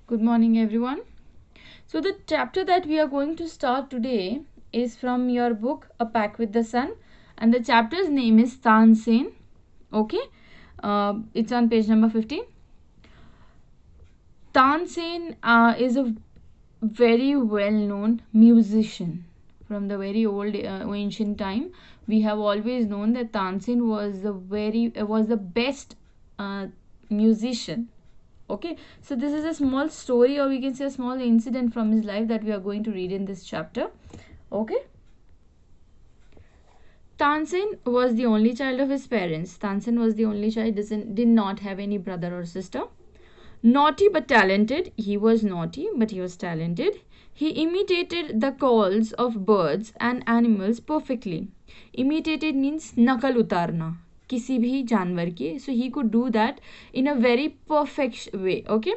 Good morning, everyone. So, the chapter that we are going to start today is from your book A Pack with the Sun, and the chapter's name is Tansen. Okay, it's on page number 15. Tansen is a very well known musician from the very old ancient time. We have always known that Tansen was the best musician. Okay, so this is a small story, or we can say a small incident from his life that we are going to read in this chapter. Okay, Tansen was the only child of his parents. Tansen was the only child, did not have any brother or sister. Naughty but talented. He was naughty but he was talented. He imitated the calls of birds and animals perfectly. Imitated means nakal utarna किसी भी जानवर की. So he could do that in a very perfect way. Okay.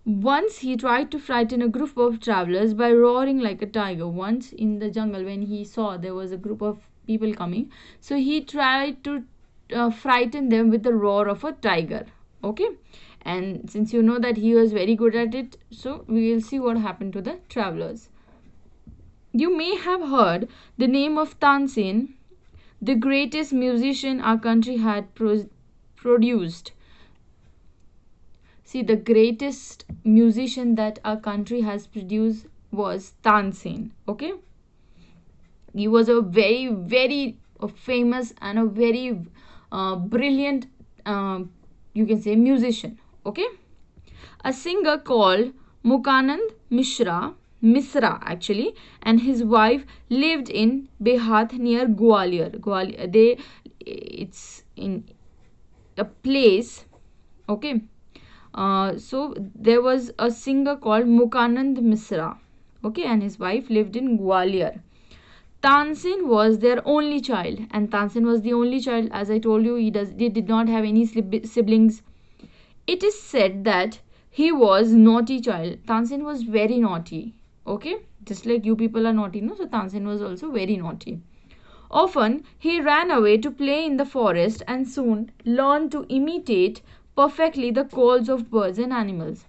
Once he tried to frighten a group of travelers by roaring like a tiger. Once in the jungle, when he saw there was a group of people coming, so he tried to frighten them with the roar of a tiger. Okay, and since you know that he was very good at it, so we will see what happened to the travelers. You may have heard the name of Tansen, the greatest musician our country had produced. See, the greatest musician that our country has produced was Tansen. Okay, he was a very famous and a very brilliant, you can say, musician. Okay, a singer called Misra actually, and his wife lived in Behat near Gwalior. It's in a place. Okay, so there was a singer called Mukanand Misra. Okay, and his wife lived in Gwalior. Tansen was their only child, and Tansen was the only child. As I told you, he did not have any siblings. It is said that he was naughty child. Tansen was very naughty. Okay, just like you people are naughty, no? So Tansen was also very naughty. Often he ran away to play in the forest and soon learned to imitate perfectly the calls of birds and animals.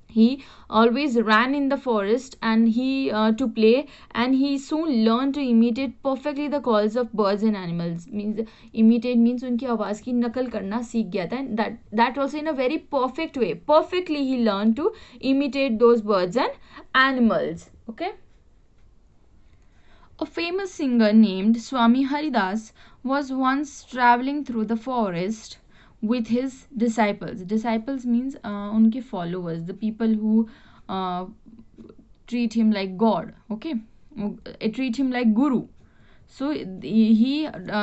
He always ran in the forest and he to play, and he soon learned to imitate perfectly the calls of birds and animals. Means imitate means उनकी आवाज की नकल करना सीख गया था, and that also in a very perfect way. Perfectly he learned to imitate those birds and animals. Okay. A famous singer named Swami Haridas was once traveling through the forest with his disciples. Disciples means unke followers, the people who treat him like God. Okay, treat him like Guru. So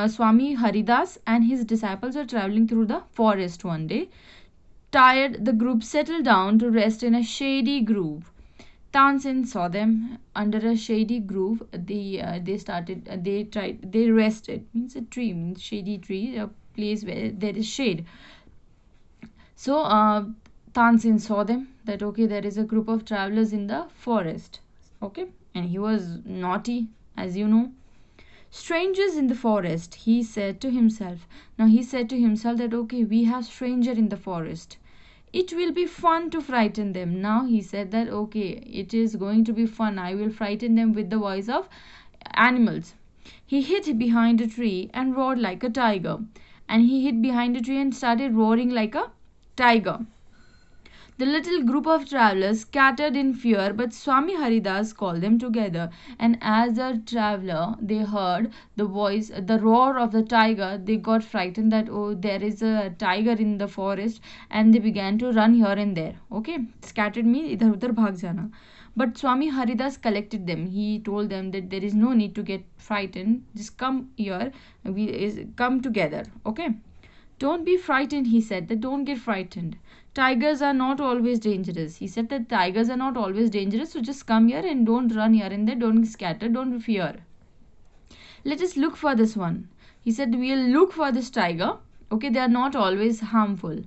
Swami Haridas and his disciples are traveling through the forest one day. Tired, the group settled down to rest in a shady grove. Tansen saw them under a shady grove. They rested. Means a tree, means shady tree, a place where there is shade. So Tansen saw them that okay, there is a group of travelers in the forest. Okay, and he was naughty, as you know. Strangers in the forest, he said to himself. Now he said to himself that okay, we have stranger in the forest. It will be fun to frighten them. Now he said that okay, it is going to be fun. I will frighten them with the voice of animals. He hid behind a tree and roared like a tiger. And he hid behind a tree and started roaring like a tiger. The little group of travelers scattered in fear, but Swami Haridas called them together. And as the traveler, they heard the voice, the roar of the tiger, they got frightened that, oh, there is a tiger in the forest, and they began to run here and there. Okay, scattered means idhar udhar bhag jana. But Swami Haridas collected them. He told them that there is no need to get frightened. Just come here. Come together. Okay. Don't be frightened, he said. That don't get frightened. Tigers are not always dangerous. He said that tigers are not always dangerous. So just come here and don't run here and there. Don't scatter. Don't fear. Let us look for this one. He said we'll look for this tiger. Okay, they are not always harmful.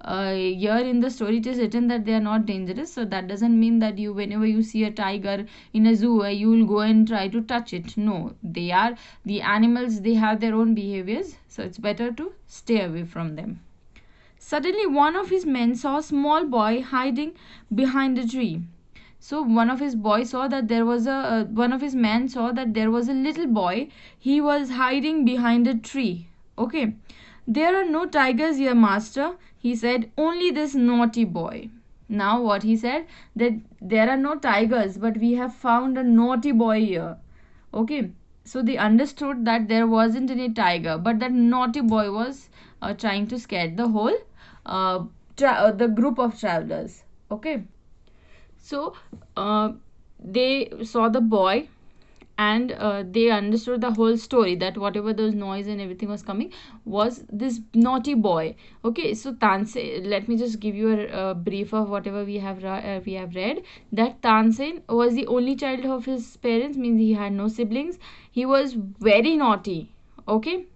Here in the story it is written that they are not dangerous, so that doesn't mean that you, whenever you see a tiger in a zoo, you will go and try to touch it. No, they are the animals, they have their own behaviors, so it's better to stay away from them. Suddenly one of his men saw a small boy hiding behind a tree. So one of his boys saw that there was a one of his men saw that there was a little boy. He was hiding behind a tree. Okay. There are no tigers here, master, he said, only this naughty boy. Now what he said, that there are no tigers, but we have found a naughty boy here. Okay. So they understood that there wasn't any tiger, but that naughty boy was trying to scare the whole the group of travelers. Okay. So they saw the boy, and they understood the whole story, that whatever those noise and everything was coming was this naughty boy. Okay, so Tansen, let me just give you a brief of whatever we have read. That Tansen was the only child of his parents, means he had no siblings. He was very naughty. Okay,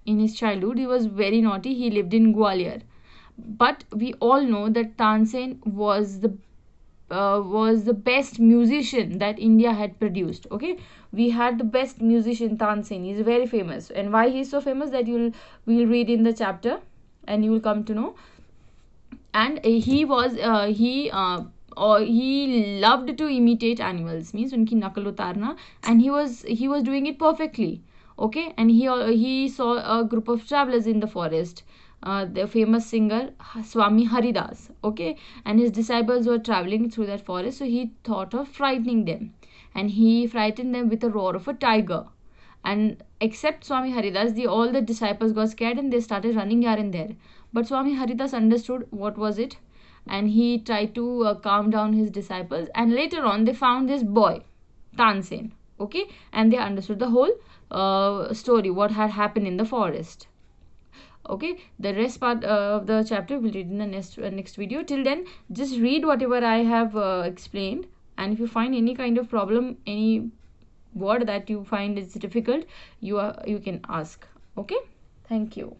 in his childhood he was very naughty. He lived in Gwalior, but we all know that Tansen was the best musician that India had produced. Okay, we had the best musician Tansen. He's very famous, and why he's so famous, that we'll read in the chapter, and you will come to know. And he loved to imitate animals, means unki nakal utarna, and he was doing it perfectly. Okay, and he saw a group of travelers in the forest, the famous singer Swami Haridas. Okay, and his disciples were traveling through that forest, so he thought of frightening them, and he frightened them with a roar of a tiger. And except Swami Haridas, all the disciples got scared and they started running here and there. But Swami Haridas understood what was it, and he tried to calm down his disciples. And later on, they found this boy, Tansen. Okay, and they understood the whole story, what had happened in the forest. Okay, the rest part of the chapter we'll read in the next video. Till then, just read whatever I have explained, and if you find any kind of problem, any word that you find is difficult, you can ask. Okay, thank you.